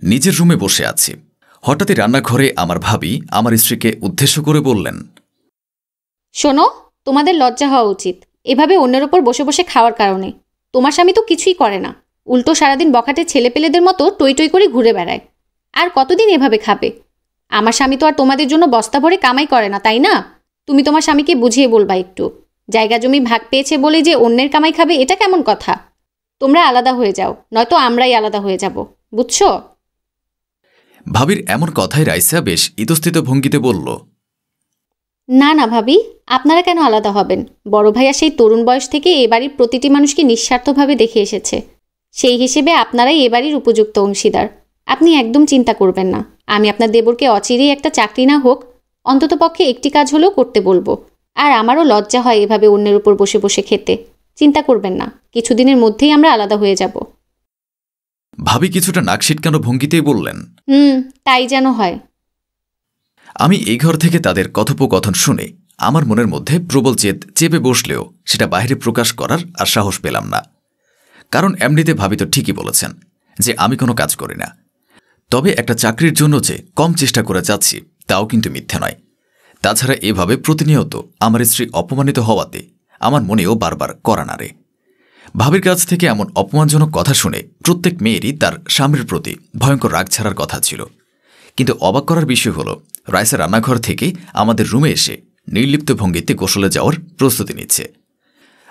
নিজের রুমে বসে আছি। হঠাৎই রান্নাঘরে আমার ভাবি আমার স্ত্রীকে উদ্দেশ্য করে বললেন, শোনো, তোমাদের লজ্জা হওয়া উচিত এভাবে অন্যের ওপর বসে বসে খাওয়ার কারণে। তোমার স্বামী তো কিছুই করে না, উল্টো সারাদিন বখাটে ছেলেপেলেদের মতো টই টই করে ঘুরে বেড়ায়। আর কতদিন এভাবে খাবে? আমার স্বামী তো আর তোমাদের জন্য বস্তা ভরে কামাই করে না, তাই না? তুমি তোমার স্বামীকে বুঝিয়ে বলবা একটু। জায়গা জমি ভাগ পেয়েছে বলে যে অন্যের কামাই খাবে, এটা কেমন কথা? তোমরা আলাদা হয়ে যাও, নয়তো আমরাই আলাদা হয়ে যাব, বুঝছো? ভাবির এমন কথায় রাইসা বেশ ইতস্থিত ভঙ্গিতে বলল, না না ভাবি, আপনারা কেন আলাদা হবেন? বড় ভাইয়া সেই তরুণ বয়স থেকে এ বাড়ির প্রতিটি মানুষকে নিঃস্বার্থভাবে দেখে এসেছে। সেই হিসেবে আপনারাই এ বাড়ির উপযুক্ত অংশীদার। আপনি একদম চিন্তা করবেন না। আমি আপনার দেবরকে অচিরেই একটা চাকরি না হোক, অন্ততপক্ষে একটি কাজ হলেও করতে বলবো। আর আমারও লজ্জা হয় এভাবে অন্যের উপর বসে বসে খেতে। চিন্তা করবেন না, কিছুদিনের মধ্যেই আমরা আলাদা হয়ে যাব। ভাবি কিছুটা নাক সিটকানো ভঙ্গিতেই বললেন, তাই যেন হয়। আমি এই ঘর থেকে তাদের কথোপকথন শুনে আমার মনের মধ্যে প্রবল জেদ চেপে বসলেও সেটা বাইরে প্রকাশ করার আর সাহস পেলাম না। কারণ এমনিতে ভাবি তো ঠিকই বলেছেন যে আমি কোনো কাজ করি না। তবে একটা চাকরির জন্য যে কম চেষ্টা করে যাচ্ছি তাও কিন্তু মিথ্যে নয়। তাছাড়া এভাবে প্রতিনিয়ত আমার স্ত্রী অপমানিত হওয়াতে আমার মনেও বারবার কড়া নাড়ে। ভাবির কাছ থেকে এমন অপমানজনক কথা শুনে প্রত্যেক মেয়েরই তার স্বামীর প্রতি ভয়ঙ্কর রাগ ছাড়ার কথা ছিল। কিন্তু অবাক করার বিষয় হল, রাইসা রান্নাঘর থেকে আমাদের রুমে এসে নির্লিপ্ত ভঙ্গিতে গোসলে যাওয়ার প্রস্তুতি নিচ্ছে।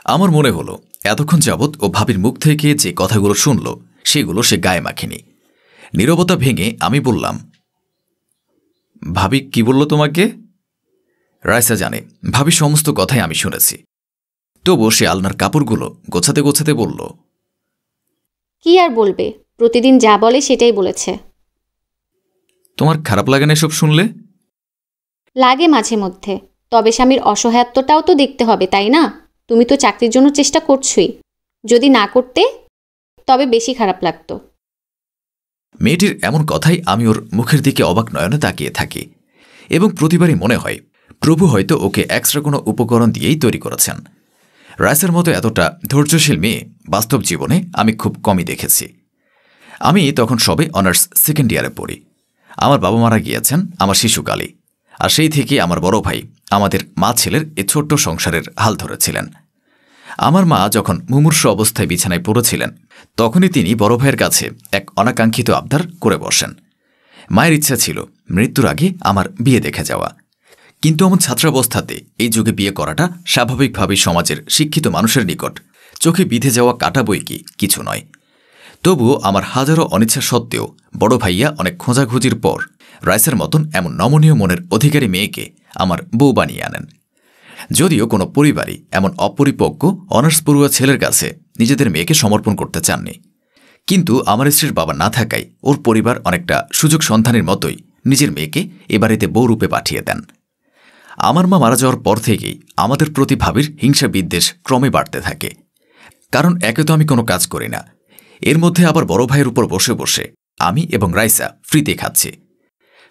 আমার মনে হলো এতক্ষণ যাবৎ ও ভাবির মুখ থেকে যে কথাগুলো শুনল সেগুলো সে গায়ে মাখেনি। নীরবতা ভেঙে আমি বললাম, ভাবি কি বলল তোমাকে? রাইসা জানে ভাবি সমস্ত কথাই আমি শুনেছি। তবুও সে আলনার কাপড়গুলো গোছাতে গোছাতে বলল, কি আর বলবে, প্রতিদিন যা বলে সেটাই বলেছে। তোমার খারাপ লাগে না এসব শুনলে? লাগে মাঝে মধ্যে, তবে স্বামীর অসহায়ত্বটাও তো দেখতে হবে, তাই না? তুমি তো চাকরির জন্য চেষ্টা করছোই। যদি না করতে তবে বেশি খারাপ লাগতো। মেয়েটির এমন কথাই আমি ওর মুখের দিকে অবাক নয়নে তাকিয়ে থাকি এবং প্রতিবারই মনে হয় প্রভু হয়তো ওকে এক্সট্রা কোনো উপকরণ দিয়েই তৈরি করেছেন। রাইসের মতো এতটা ধৈর্যশীল মেয়ে বাস্তব জীবনে আমি খুব কমই দেখেছি। আমি তখন সবে অনার্স সেকেন্ড ইয়ারে পড়ি। আমার বাবা মারা গিয়েছেন আমার শিশুকালে, আর সেই থেকে আমার বড় ভাই আমাদের মা ছেলের এ ছোট্ট সংসারের হাল ধরেছিলেন। আমার মা যখন মুমূর্ষু অবস্থায় বিছানায় পড়েছিলেন তখনই তিনি বড় ভাইয়ের কাছে এক অনাকাঙ্ক্ষিত আবদার করে বসেন। মায়ের ইচ্ছা ছিল মৃত্যুর আগে আমার বিয়ে দেখে যাওয়া, কিন্তু আমার ছাত্রাবস্থাতে এই যুগে বিয়ে করাটা স্বাভাবিকভাবেই সমাজের শিক্ষিত মানুষের নিকট চোখে বিঁধে যাওয়া কাটা বই কি কিছু নয়। তবুও আমার হাজারো অনিচ্ছা সত্ত্বেও বড় ভাইয়া অনেক খোঁজাখুঁজির পর রাইসের মতন এমন নমনীয় মনের অধিকারী মেয়েকে আমার বউ বানিয়ে আনেন। যদিও কোনো পরিবারই এমন অপরিপক্ব অনার্স পড়ুয়া ছেলের কাছে নিজেদের মেয়েকে সমর্পণ করতে চাননি, কিন্তু আমার স্ত্রীর বাবা না থাকায় ওর পরিবার অনেকটা সুযোগ সন্ধানের মতোই নিজের মেয়েকে এ বাড়িতে বউরূপে পাঠিয়ে দেন। আমার মা মারা যাওয়ার পর থেকেই আমাদের প্রতি ভাবির হিংসা বিদ্বেষ ক্রমে বাড়তে থাকে। কারণ একে তো আমি কোনো কাজ করি না, এর মধ্যে আবার বড় ভাইয়ের উপর বসে বসে আমি এবং রাইসা ফ্রিতে খাচ্ছি।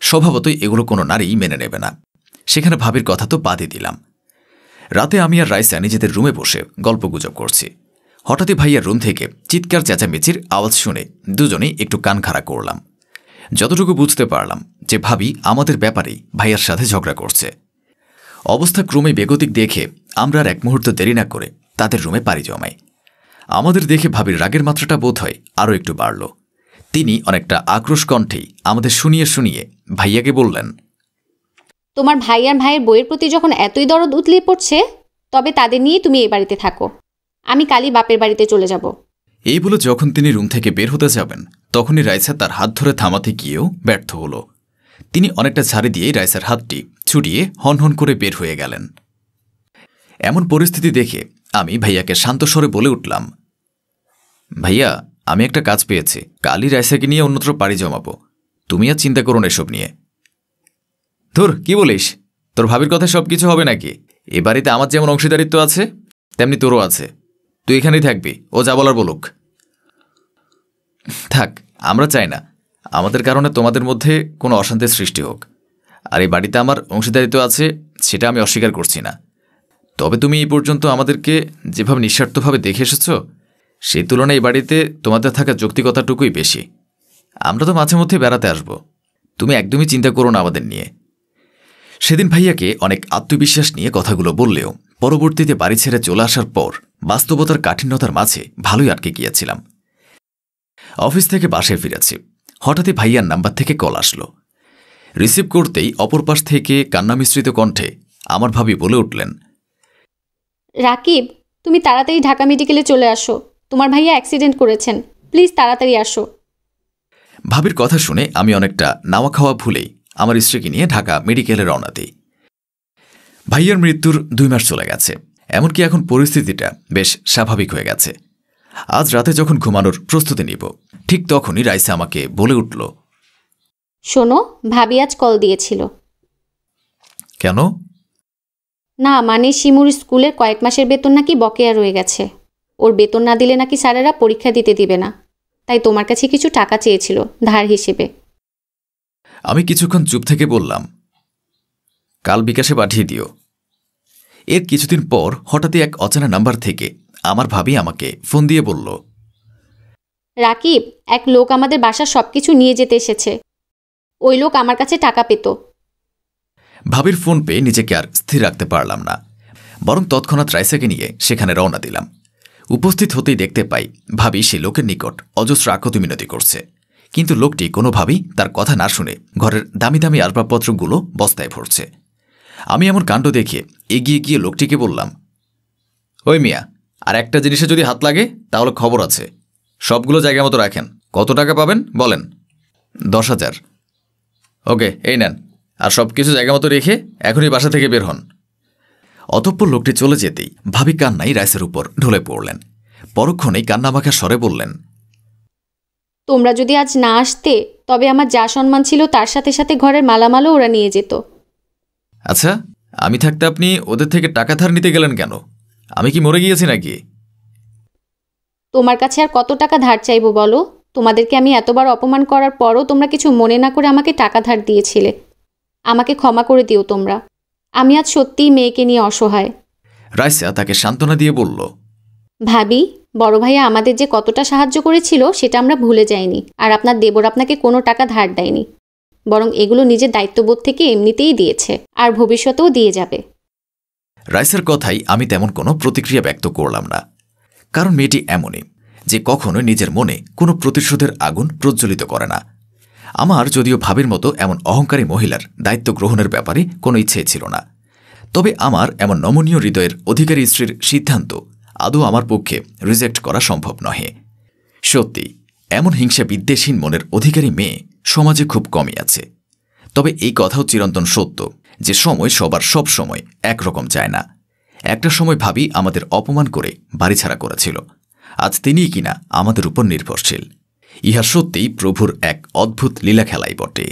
স্বভাবতই এগুলো কোনো নারীই মেনে নেবে না, সেখানে ভাবির কথা তো বাদই দিলাম। রাতে আমি আর রাইসা নিজেদের রুমে বসে গল্পগুজব করছি। হঠাৎই ভাইয়ার রুম থেকে চিৎকার চেঁচামেচির আওয়াজ শুনে দুজনেই একটু কান খাড়া করলাম। যতটুকু বুঝতে পারলাম যে ভাবি আমাদের ব্যাপারেই ভাইয়ার সাথে ঝগড়া করছে। অবস্থা ক্রমে বেগতিক দেখে আমরা আর এক মুহূর্ত দেরি না করে তাদের রুমে পাড়ি জমাই। আমাদের দেখে ভাবির রাগের মাত্রাটা বোধ হয় আরও একটু বাড়ল। তিনি অনেকটা আক্রোশ কণ্ঠেই আমাদের শুনিয়ে শুনিয়ে ভাইয়াকে বললেন, তোমার ভাই আর ভাইয়ের বইয়ের প্রতি যখন এতই দরদ উতলে পড়ছে, তবে তাদের নিয়ে তুমি এই বাড়িতে থাকো। আমি কালই বাপের বাড়িতে চলে যাব। এই বলে যখন তিনি রুম থেকে বের হতে যাবেন তখনই রাইসা তার হাত ধরে থামাতে গিয়েও ব্যর্থ হল। তিনি অনেকটা ছাড়ি দিয়ে রাইসার হাতটি ছুটিয়ে হনহন করে বের হয়ে গেলেন। এমন পরিস্থিতি দেখে আমি ভাইয়াকে শান্ত স্বরে বলে উঠলাম, ভাইয়া, আমি একটা কাজ পেয়েছি, কালই রাইসাকে নিয়ে অন্যত্র পাড়ি জমাবো। তুমি আর চিন্তা করো না এসব নিয়ে। ধুর, কি বলিস? তোর ভাবির কথায় সব কিছু হবে নাকি? এ বাড়িতে আমার যেমন অংশীদারিত্ব আছে তেমনি তোরও আছে। তুই এখানেই থাকবি, ও যা বলার বলুক। থাক, আমরা চাই না আমাদের কারণে তোমাদের মধ্যে কোনো অশান্তির সৃষ্টি হোক। আর এই বাড়িতে আমার অংশীদারিত্ব আছে সেটা আমি অস্বীকার করছি না। তবে তুমি এই পর্যন্ত আমাদেরকে যেভাবে নিঃস্বার্থভাবে দেখে এসেছ সেই তুলনায় এই বাড়িতে তোমাদের থাকা যৌক্তিকতাটুকুই বেশি। আমরা তো মাঝে মধ্যে বেড়াতে আসব, তুমি একদমই চিন্তা করো না আমাদের নিয়ে। সেদিন ভাইয়াকে অনেক আত্মবিশ্বাস নিয়ে কথাগুলো বললেও পরবর্তীতে বাড়ি ছেড়ে চলে আসার পর বাস্তবতার কাঠিন্যতার মাঝে ভালোই আটকে গিয়েছিলাম। অফিস থেকে বাসায় ফিরেছি, হঠাৎই ভাইয়ার নাম্বার থেকে কল আসলো। রিসিভ করতেই অপর পাশ থেকে কান্না মিশ্রিত কণ্ঠে আমার ভাবি বলে উঠলেন, রাকিব, তুমি তাড়াতাড়ি ঢাকা মেডিকেলে চলে আসো, তোমার ভাইয়া অ্যাক্সিডেন্ট করেছেন, প্লিজ তাড়াতাড়ি আসো। ভাবির কথা শুনে আমি অনেকটা নাওয়া খাওয়া ভুলেই আমার স্ত্রীকে নিয়ে ঢাকা মেডিকেলে রওনা দিই। ভাইয়ার মৃত্যুর 2 মাস চলে গেছে, এমনকি এখন পরিস্থিতিটা বেশ স্বাভাবিক হয়ে গেছে। আজ রাতে যখন ঘুমানোর প্রস্তুতি নিব, ঠিক তখনই রাইসা আমাকে বলে উঠল, শোনো, ভাবি আজ কল দিয়েছিল। কেন? না মানে শিমুর স্কুলের কয়েক মাসের বেতন নাকি বকেয়া রয়ে গেছে, ওর বেতন না দিলে নাকি স্যারেরা পরীক্ষা দিতে দিবে না, তাই তোমার কাছে কিছু টাকা চেয়েছিল ধার হিসেবে। আমি কিছুক্ষণ চুপ থেকে বললাম, কাল বিকাশে পাঠিয়ে দিও। এর কিছুদিন পর হঠাৎই এক অচেনা নাম্বার থেকে আমার ভাবি আমাকে ফোন দিয়ে বলল, রাকিব, এক লোক আমাদের বাসার সবকিছু নিয়ে যেতে এসেছে, ওই লোক আমার কাছে টাকা পেত। ভাবির ফোন পেয়ে নিজেকে আর স্থির রাখতে পারলাম না, বরং তৎক্ষণাৎ রাইসাকে নিয়ে সেখানে রওনা দিলাম। উপস্থিত হতেই দেখতে পাই ভাবি সে লোকের নিকট অজস্র আকুতি মিনতি করছে, কিন্তু লোকটি কোনোভাবেই তার কথা না শুনে ঘরের দামি দামি আসবাবপত্রগুলো বস্তায় ভরছে। আমি এমন কাণ্ড দেখে এগিয়ে গিয়ে লোকটিকে বললাম, ওই মিয়া, আর একটা জিনিসে যদি হাত লাগে তাহলে খবর আছে, সবগুলো জায়গা মতো রাখেন। কত টাকা পাবেন বলেন? 10,000। ওকে, এই নেন, আর সব কিছু জায়গা মতো রেখে এখনই বাসা থেকে বের হন। অতঃপর লোকটি চলে যেতেই ভাবি কান্নাই রাইসের উপর ঢলে পড়লেন। পরক্ষণেই কান্নামাখা স্বরে বললেন, তোমরা যদি আজ না আসতে তবে আমার যা সম্মান ছিল তার সাথে সাথে ঘরের মালামালও ওরা নিয়ে যেত। আচ্ছা, আমি থাকতে আপনি ওদের থেকে টাকা ধার নিতে গেলেন কেন? আমি কি মরে গিয়েছি নাকি? তোমার কাছে আর কত টাকা ধার চাইবো বলো? তোমাদেরকে আমি এতবার অপমান করার পরও তোমরা কিছু মনে না করে আমাকে টাকা ধার দিয়েছিলে। আমাকে ক্ষমা করে দিও তোমরা, আমি আজ সত্যিই মেয়েকে নিয়ে অসহায়। রাইসা তাকে সান্ত্বনা দিয়ে বলল, ভাবি, বড় ভাইয়া আমাদের যে কতটা সাহায্য করেছিল সেটা আমরা ভুলে যাইনি, আর আপনার দেবর আপনাকে কোনো টাকা ধার দেয়নি, বরং এগুলো নিজের দায়িত্ববোধ থেকে এমনিতেই দিয়েছে, আর ভবিষ্যতেও দিয়ে যাবে। রাইসার কথাই আমি তেমন কোনো প্রতিক্রিয়া ব্যক্ত করলাম না, কারণ মেয়েটি এমনই যে কখনো নিজের মনে কোনো প্রতিশোধের আগুন প্রজ্বলিত করে না। আমার যদিও ভাবির মতো এমন অহংকারী মহিলার দায়িত্ব গ্রহণের ব্যাপারে কোনো ইচ্ছে ছিল না, তবে আমার এমন নমনীয় হৃদয়ের অধিকারী স্ত্রীর সিদ্ধান্ত আদৌ আমার পক্ষে রিজেক্ট করা সম্ভব নহে। সত্যি, এমন হিংসা বিদ্বেষহীন মনের অধিকারী মেয়ে সমাজে খুব কমই আছে। তবে এই কথাও চিরন্তন সত্য যে সময় সবার সব সময় একরকম যায় না। একটা সময় ভাবি আমাদের অপমান করে বাড়িছাড়া করেছিল, আজ তিনিই কিনা আমাদের উপর নির্ভরশীল। ইহা সত্যিই প্রভুর এক অদ্ভুত লীলা খেলাই বটে।